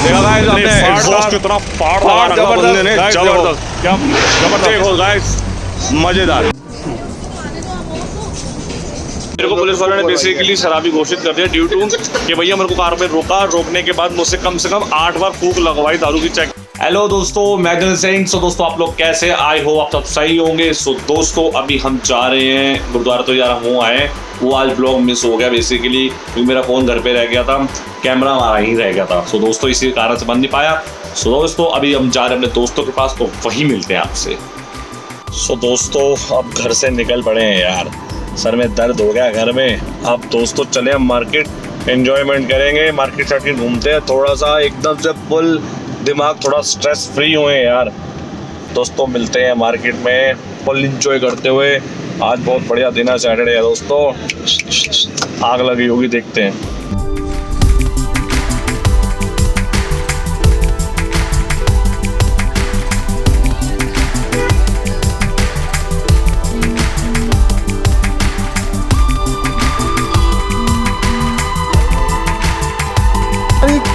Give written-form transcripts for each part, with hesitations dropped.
देखा गाइस आपने एग्जॉस्ट कितना फाड़ लगा रखा बंदे ने, जबरदस्त। क्या जबरदस्त, देखो गाइस मजेदार। मेरे को पुलिस वालों ने बेसिकली शराबी घोषित कर दिया ड्यू टू कि भैया मेरे को कार पे रोका, रोकने के बाद मुझसे कम से कम 8 बार फूंक लगवाई दारू की चेक। हेलो दोस्तों, मैं दिल सिंह। सो दोस्तों आप लोग कैसे, आई हो आप सब सही होंगे। सो दोस्तों अभी हम जा रहे हैं गुरुद्वारा। तो यार हम आए, वो आज ब्लॉग मिस हो गया बेसिकली क्योंकि मेरा फ़ोन घर पे रह गया था, कैमरा हमारा ही रह गया था। सो दोस्तों इसी कारण से बन नहीं पाया। सो दोस्तों अभी हम जा रहे हैं अपने दोस्तों के पास, तो वहीं मिलते हैं आपसे। सो दोस्तों अब घर से निकल पड़े हैं यार, सर में दर्द हो गया घर में। अब दोस्तों चले हम मार्केट, एंजॉयमेंट करेंगे, मार्केट शार्केट घूमते हैं थोड़ा सा, एकदम से फुल दिमाग थोड़ा स्ट्रेस फ्री हुए यार। दोस्तों मिलते हैं मार्केट में, फुल इंजॉय करते हुए। आज बहुत बढ़िया दिन है, सैटरडे है दोस्तों, आग लगी होगी, देखते हैं।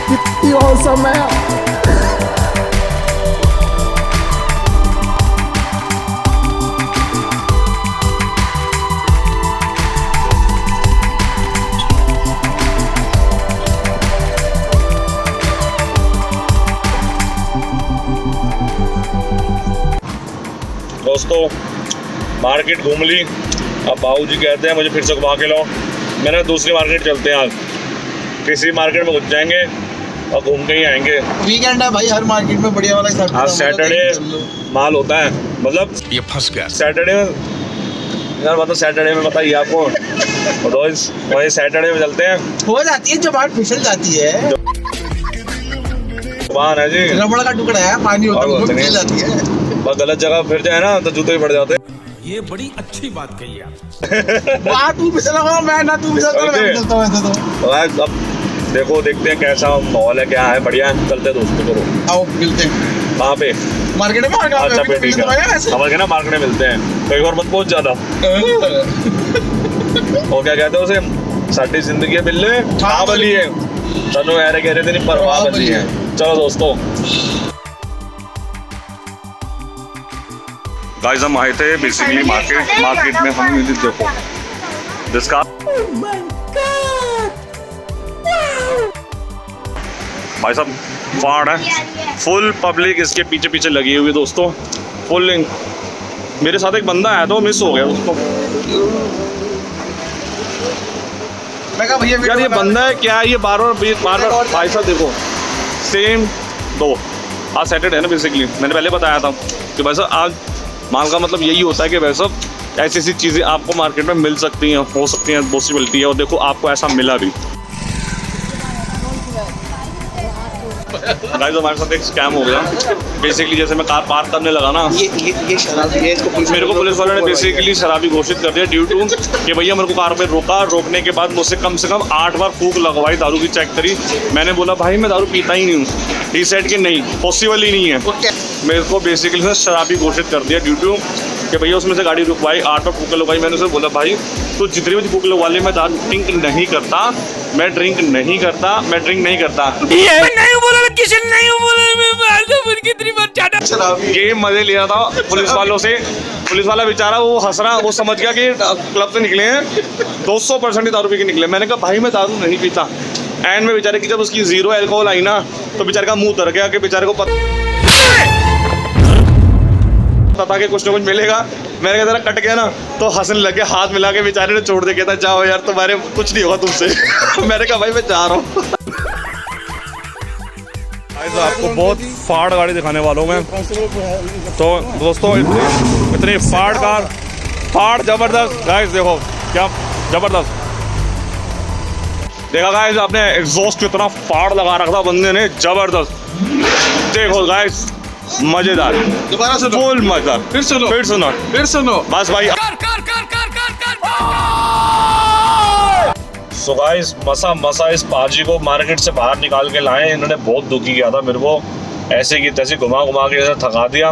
कितनी औसम है। दोस्तों मार्केट घूम ली, अब बाबूजी कहते हैं मुझे फिर से घुमा के लो। मैंने दूसरी मार्केट चलते हैं, आज किसी मार्केट में घुस जाएंगे और घूम के ही आएंगे। वीकेंड है भाई, हर मार्केट में बढ़िया वाला आज सैटरडे माल होता है, मतलब ये फंस गया सैटरडे में यार, मतलब सैटरडे में बताइए आपको रोज वही सैटरडे में चलते हैं। हो जाती है जब आग फिसल जाती है, जुबान है जी, रबड़ का टुकड़ा है, पानी होता है, फिसल जाती है। बस गलत जगह फिर जाए ना तो जूते ही पड़ जाते। ये बड़ी अच्छी बात कही आप। वहाँ तू फिसला हुआ, मैं ना तू फिसलता, मैं फिसलता हूँ ऐसे तो। अब देखो देखते हैं कैसा माहौल है, क्या है, बढ़िया है, चलते हैं दोस्तों करो। आओ मिलते हैं। कहाँ पे? मार्केट में। अच्छा फिर ठीक है, समझ गए ना, मार्केट में मिलते हैं। कई बार मत पहुंच जाता। और क्या कहते हैं उसे, साडी जिंदगी बिल्ले हाँ बली है, तनु यार कह रहे थे नहीं परवाह बली है। चलो दोस्तों गाइस हम आए थे बेसिकली मार्केट में हम देखो जिसका भाई साहब फाड़ है, फुल पब्लिक इसके पीछे पीछे लगी हुई है दोस्तों, फुल। मेरे साथ एक बंदा आया तो मिस हो गया दोस्तों। मैं कहा भैया यार ये बंदा है क्या, ये बार बार भाई साहब देखो सेम दो। आज सैटरडे है ना, बेसिकली मैंने पहले बताया था कि भाई साहब आज माल का मतलब यही होता है कि वैसे ऐसी ऐसी चीज़ें आपको मार्केट में मिल सकती हैं, हो सकती हैं, पॉसिबिलिटी है। और देखो आपको ऐसा मिला भी। गाइस हमारे साथ एक स्कैम हो गया बेसिकली, जैसे मैं कार पार्क करने लगा ना, ये शराबी है, इसको मेरे को पुलिस वालों ने बेसिकली शराबी घोषित कर दिया ड्यू टू कि भैया मेरे को कार पे रोका, रोकने के बाद मुझसे कम से कम 8 बार फूंक लगवाई, दारू की चेक करी। मैंने बोला भाई मैं दारू पीता ही नहीं हूँ, ही सेड कि नहीं पॉसिबल ही नहीं है। मेरे को बेसिकली शराबी घोषित कर दिया ड्यू टू कि भैया उसमें से गाड़ी रुकवाई, 8 बार फूंक लगवाई। मैंने उसे बोला भाई तो जितनी भी फूंक लगवा ले, मैं दारू ड्रिंक नहीं करता, मैं ड्रिंक नहीं करता, मैं ड्रिंक नहीं करता। ये मजे ले रहा था पुलिस वालों से, पुलिस वाला बेचारा वो हंस रहा, वो समझ गया कि क्लब से निकले हैं 200% दारू पी के निकले। मैंने कहा भाई मैं दारू नहीं पीता। एंड में बेचारे की जब उसकी 0 अल्कोहल आई ना, तो बेचारे का मुंह तर गया कि बेचारे को पता था कि कुछ ना कुछ मिलेगा। मैंने कहा जरा कट गया ना, तो हंसने लगे, हाथ मिला के बेचारे ने छोड़ दे, कहता जाओ यार तुम्हारे कुछ नहीं होगा तुमसे। मैंने कहा भाई मैं जा रहा हूँ। आपको बहुत फाड़ गाड़ी दिखाने वालों में, तो दोस्तों इतनी फाड़ कार, फाड़ जबरदस्त। गाइस देखो क्या जबरदस्त, देखा गाइस आपने एग्जॉस्ट कितना फाड़ लगा रखा था बंदे ने, जबरदस्त। देखो गाइस मजेदार, दोबारा सुनो, फुल मजा, फिर सुनो, फिर सुनो बस भाई। सो गाइस मसा इस पाजी को मार्केट से बाहर निकाल के लाए। इन्होंने बहुत दुखी किया था मेरे को, ऐसे की तैसे घुमा घुमा के जैसे थका दिया।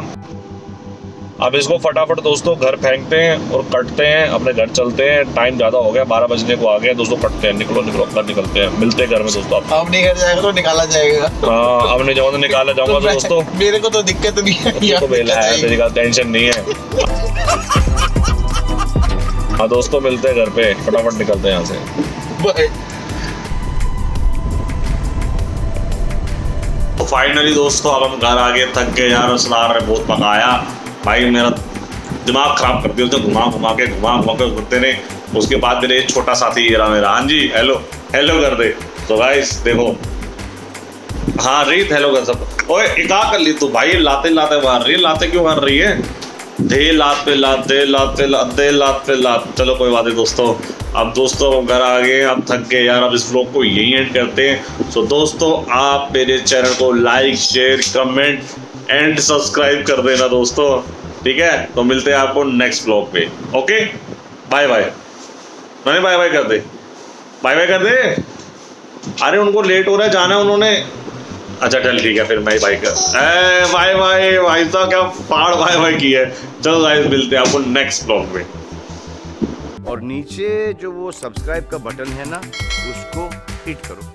अब इसको फटाफट दोस्तों घर फेंकते हैं और कटते हैं, अपने घर चलते हैं। टाइम ज़्यादा हो गया, 12 बजने को आ गया दोस्तों। कटते हैं, निकलो निकलो घर निकलते हैं, मिलते हैं घर में दोस्तों। आप अपने घर जाएगा तो निकाला जाएगा। हाँ, अब नहीं जाऊँगा तो निकाला जाऊँगा तो दोस्तों। मेरे को तो दिक्कत नहीं है, तो बेला है, तेरी का टेंशन नहीं है। हाँ दोस्तों, मिलते हैं घर पे, फटाफट निकलते हैं यहाँ से। बाय। तो फाइनली दोस्तों अब हम घर आ गए, थक गए यार। सरदार ने बहुत पकाया भाई, मेरा दिमाग खराब कर दिया उसने, घुमा घुमा के घुरते ने। उसके बाद मेरे एक छोटा साथी ये रहा मेरा। हाँ जी, हेलो हेलो कर दे। तो गाइस देखो, हाँ रीत हेलो कर सब। ओए इका कर ली तू भाई, लाते लाते मार रही है। लाते क्यों मार रही है? दे लात पे लात, दे लात पे लात, दे लात पे लात। चलो कोई बात नहीं दोस्तों, अब दोस्तों हम घर आ गए, अब थक गए यार। अब इस व्लॉग को यहीं एंड करते हैं। सो दोस्तों आप मेरे चैनल को like share comment and subscribe कर देना दोस्तों, ठीक है? तो मिलते हैं आपको नेक्स्ट व्लॉग पे। Okay bye bye. मैंने बाय बाय कर दे, बाय बाय कर दे। अरे उनको लेट हो रहा है, जाना है उन्होंने। अच्छा चल ठीक है, फिर मैं बाय कर बाय बाय। भाई साहब क्या पहाड़ बाय बाय की है। चलो गाइस, मिलते हैं आपको नेक्स्ट व्लॉग में। और नीचे जो वो सब्सक्राइब का बटन है ना, उसको हिट करो।